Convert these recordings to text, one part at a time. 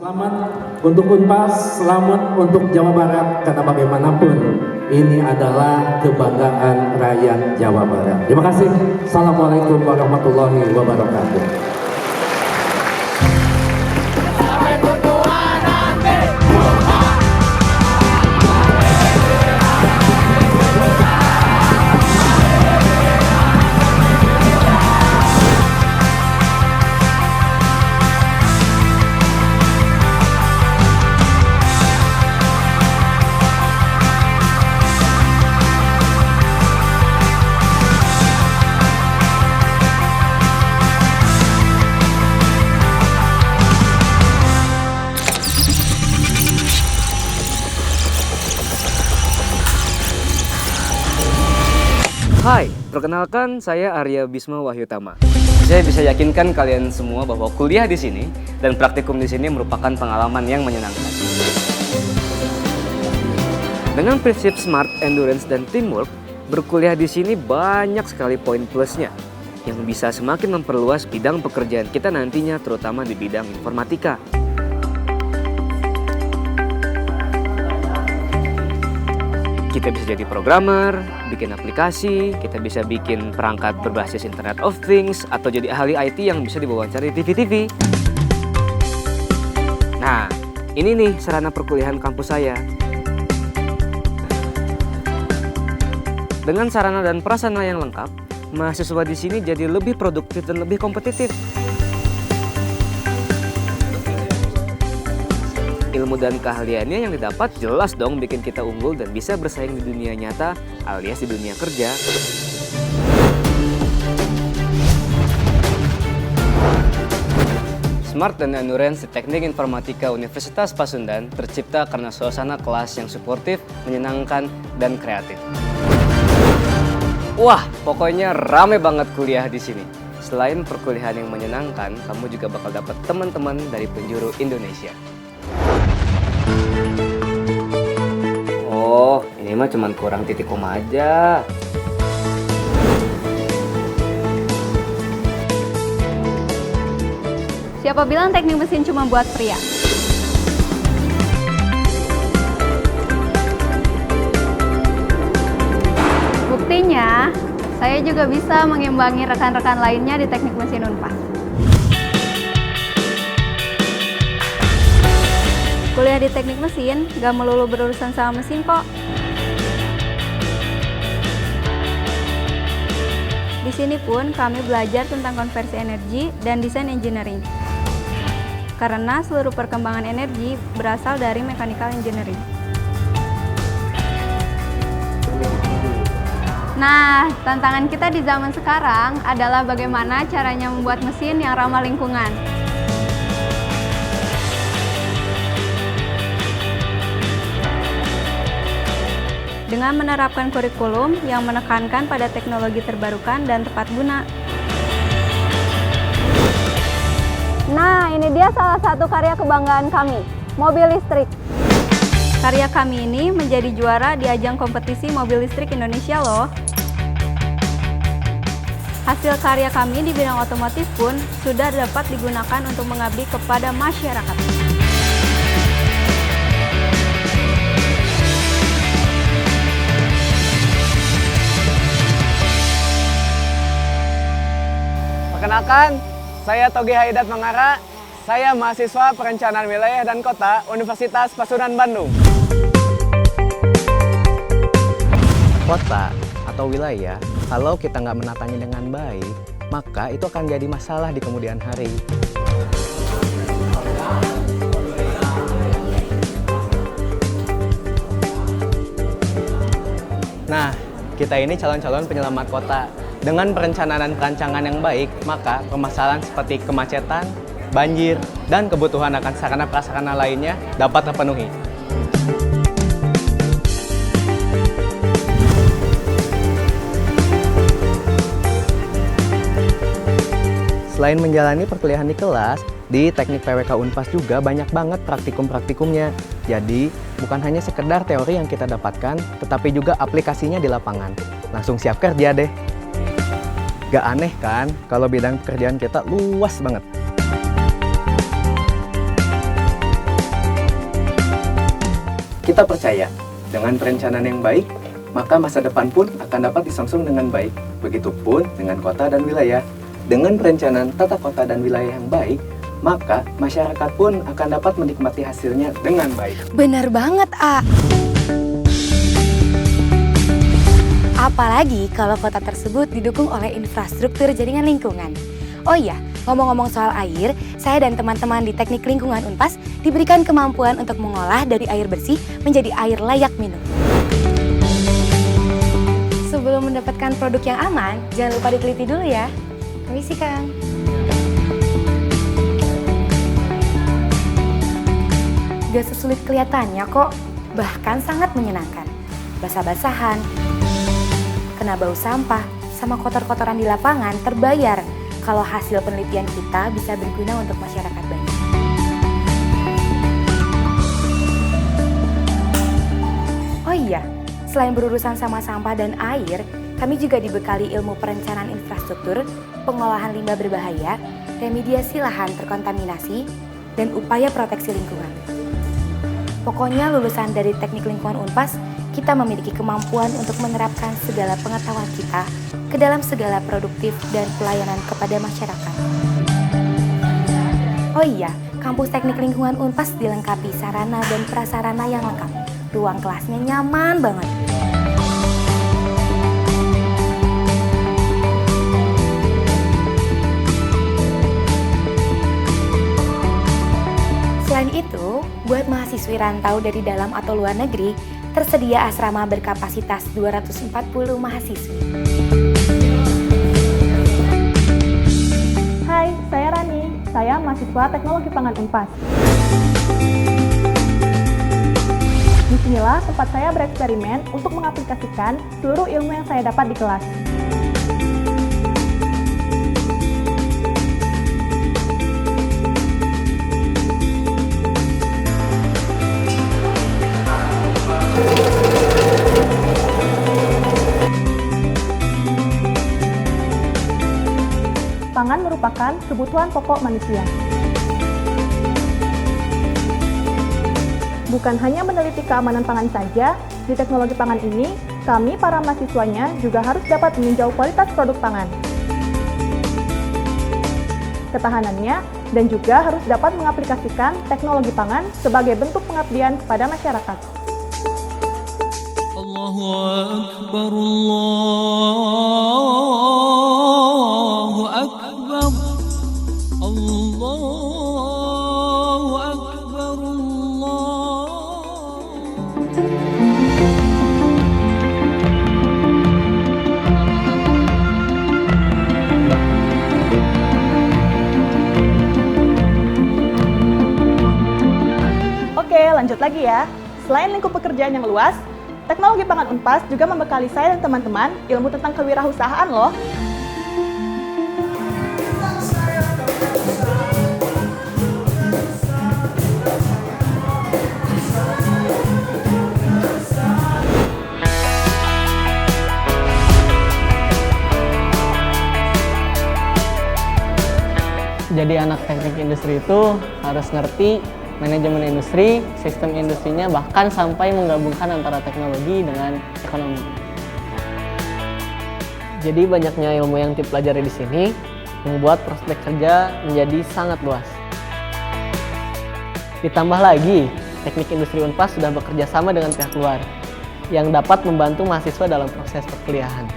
Selamat untuk Unpas, selamat untuk Jawa Barat, karena bagaimanapun ini adalah kebanggaan rakyat Jawa Barat. Terima kasih. Assalamualaikum warahmatullahi wabarakatuh. Hai, perkenalkan saya Arya Bisma Wahyutama. Saya bisa yakinkan kalian semua bahwa kuliah di sini dan praktikum di sini merupakan pengalaman yang menyenangkan. Dengan prinsip smart, endurance, dan teamwork, berkuliah di sini banyak sekali poin plusnya yang bisa semakin memperluas bidang pekerjaan kita nantinya, terutama di bidang informatika. Kita bisa jadi programmer, bikin aplikasi, kita bisa bikin perangkat berbasis Internet of Things, atau jadi ahli IT yang bisa diwawancari di TV-TV. Nah, ini nih sarana perkuliahan kampus saya. Dengan sarana dan prasarana yang lengkap, mahasiswa di sini jadi lebih produktif dan lebih kompetitif. Ilmu dan keahliannya yang didapat jelas dong bikin kita unggul dan bisa bersaing di dunia nyata alias di dunia kerja. Smart dan Endurance di Teknik Informatika Universitas Pasundan tercipta karena suasana kelas yang suportif, menyenangkan, dan kreatif. Wah, pokoknya rame banget kuliah di sini. Selain perkuliahan yang menyenangkan, kamu juga bakal dapat teman-teman dari penjuru Indonesia. Oh, ini mah cuma kurang titik koma aja. Siapa bilang teknik mesin cuma buat pria? Buktinya, saya juga bisa mengimbangi rekan-rekan lainnya di teknik mesin Unpas. Kuliah di teknik mesin gak melulu berurusan sama mesin kok. Di sini pun kami belajar tentang konversi energi dan desain engineering. Karena seluruh perkembangan energi berasal dari mechanical engineering. Nah, tantangan kita di zaman sekarang adalah bagaimana caranya membuat mesin yang ramah lingkungan. Dengan menerapkan kurikulum yang menekankan pada teknologi terbarukan dan tepat guna. Nah, ini dia salah satu karya kebanggaan kami, mobil listrik. Karya kami ini menjadi juara di ajang kompetisi mobil listrik Indonesia loh. Hasil karya kami di bidang otomotif pun sudah dapat digunakan untuk mengabdi kepada masyarakat. Perkenalkan, saya Togi Haidat Mangara. Saya mahasiswa Perencanaan Wilayah dan Kota Universitas Pasundan Bandung. Kota atau wilayah, kalau kita nggak menatanya dengan baik, maka itu akan jadi masalah di kemudian hari. Nah, kita ini calon-calon penyelamat kota. Dengan perencanaan dan perancangan yang baik, maka permasalahan seperti kemacetan, banjir, dan kebutuhan akan sarana prasarana lainnya dapat terpenuhi. Selain menjalani perkuliahan di kelas, di Teknik PWK Unpas juga banyak banget praktikum-praktikumnya. Jadi, bukan hanya sekedar teori yang kita dapatkan, tetapi juga aplikasinya di lapangan. Langsung siap kerja deh. Gak aneh kan kalau bidang pekerjaan kita luas banget. Kota percaya, dengan perencanaan yang baik, maka masa depan pun akan dapat disengseng dengan baik. Begitupun dengan kota dan wilayah. Dengan perencanaan tata kota dan wilayah yang baik, maka masyarakat pun akan dapat menikmati hasilnya dengan baik. Bener banget, A. Apalagi kalau kota tersebut didukung oleh infrastruktur jaringan lingkungan. Oh iya, ngomong-ngomong soal air, saya dan teman-teman di Teknik Lingkungan Unpas diberikan kemampuan untuk mengolah dari air bersih menjadi air layak minum. Sebelum mendapatkan produk yang aman, jangan lupa diteliti dulu ya. Permisi, Kang. Gak sesulit kelihatannya kok, bahkan sangat menyenangkan. Basah-basahan, kena bau sampah, sama kotor-kotoran di lapangan terbayar kalau hasil penelitian kita bisa berguna untuk masyarakat banyak. Oh iya, selain berurusan sama sampah dan air, kami juga dibekali ilmu perencanaan infrastruktur, pengolahan limbah berbahaya, remediasi lahan terkontaminasi, dan upaya proteksi lingkungan. Pokoknya lulusan dari Teknik Lingkungan Unpas, kita memiliki kemampuan untuk menerapkan segala pengetahuan kita ke dalam segala produktif dan pelayanan kepada masyarakat. Oh iya, kampus Teknik Lingkungan Unpas dilengkapi sarana dan prasarana yang lengkap. Ruang kelasnya nyaman banget. Selain itu, buat mahasiswi rantau dari dalam atau luar negeri, tersedia asrama berkapasitas 240 mahasiswi. Hai, saya Rani. Saya mahasiswa Teknologi Pangan Unpas. Disinilah tempat saya bereksperimen untuk mengaplikasikan seluruh ilmu yang saya dapat di kelas. Pangan merupakan kebutuhan pokok manusia. Bukan hanya meneliti keamanan pangan saja, di teknologi pangan ini, kami para mahasiswanya juga harus dapat meninjau kualitas produk pangan, ketahanannya, dan juga harus dapat mengaplikasikan teknologi pangan sebagai bentuk pengabdian kepada masyarakat. Allahu Akbar, Allahu Akbar, Allahu Akbar, Allah. Oke, lanjut lagi ya. Selain lingkup pekerjaan yang luas, Teknologi Pangan Unpas juga membekali saya dan teman-teman ilmu tentang kewirausahaan loh. Jadi anak teknik industri itu harus ngerti manajemen industri, sistem industrinya, bahkan sampai menggabungkan antara teknologi dengan ekonomi. Jadi banyaknya ilmu yang dipelajari di sini membuat prospek kerja menjadi sangat luas. Ditambah lagi, Teknik Industri Unpas sudah bekerja sama dengan pihak luar yang dapat membantu mahasiswa dalam proses perkuliahan.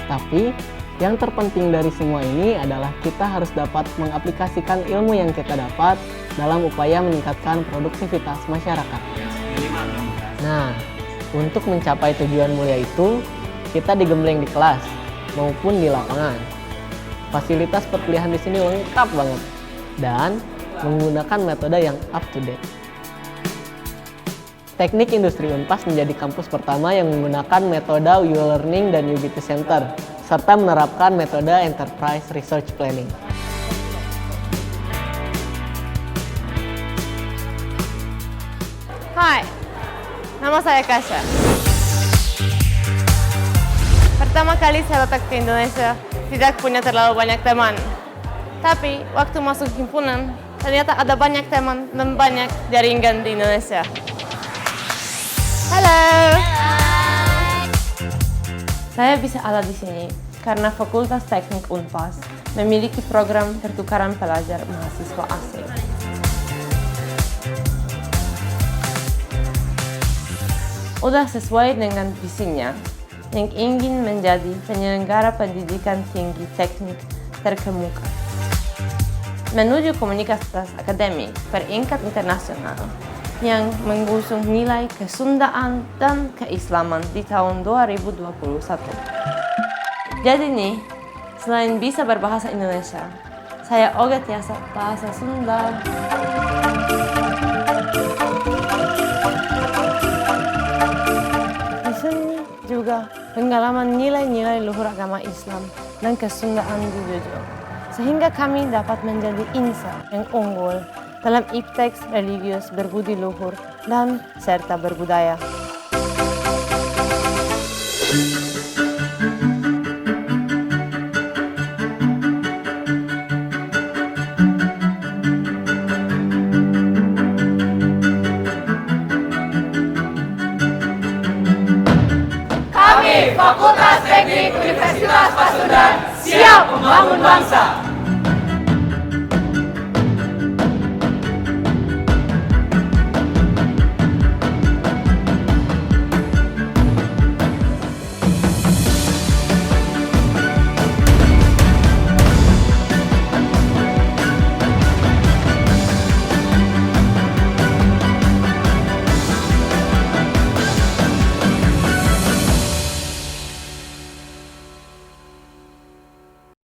Tapi yang terpenting dari semua ini adalah kita harus dapat mengaplikasikan ilmu yang kita dapat dalam upaya meningkatkan produktivitas masyarakat. Nah, untuk mencapai tujuan mulia itu, kita digembleng di kelas maupun di lapangan. Fasilitas perkuliahan di sini lengkap banget dan menggunakan metode yang up to date. Teknik Industri Unpas menjadi kampus pertama yang menggunakan metode U-Learning dan UBT Center serta menerapkan metode Enterprise Research Planning. Hai, nama saya Kasha. Pertama kali saya datang ke Indonesia, tidak punya terlalu banyak teman. Tapi waktu masuk himpunan, ternyata ada banyak teman dan banyak jaringan di Indonesia. Halo. Saya bisa ada di sini karena Fakultas Teknik Unpas memiliki program pertukaran pelajar mahasiswa asing. Udah sesuai dengan visinya yang ingin menjadi penyelenggara pendidikan tinggi teknik terkemuka. Menuju komunitas akademik peringkat internasional yang mengusung nilai kesundaan dan keislaman di tahun 2021. Jadi nih, selain bisa berbahasa Indonesia, saya juga tiasa bahasa Sunda. Di sini juga pengalaman nilai-nilai luhur agama Islam dan kesundaan dijunjung, sehingga kami dapat menjadi insan yang unggul dalam iptek religius berbudi luhur dan serta berbudaya. Kami, Fakultas Teknik Universitas Pasundan, siap membangun bangsa.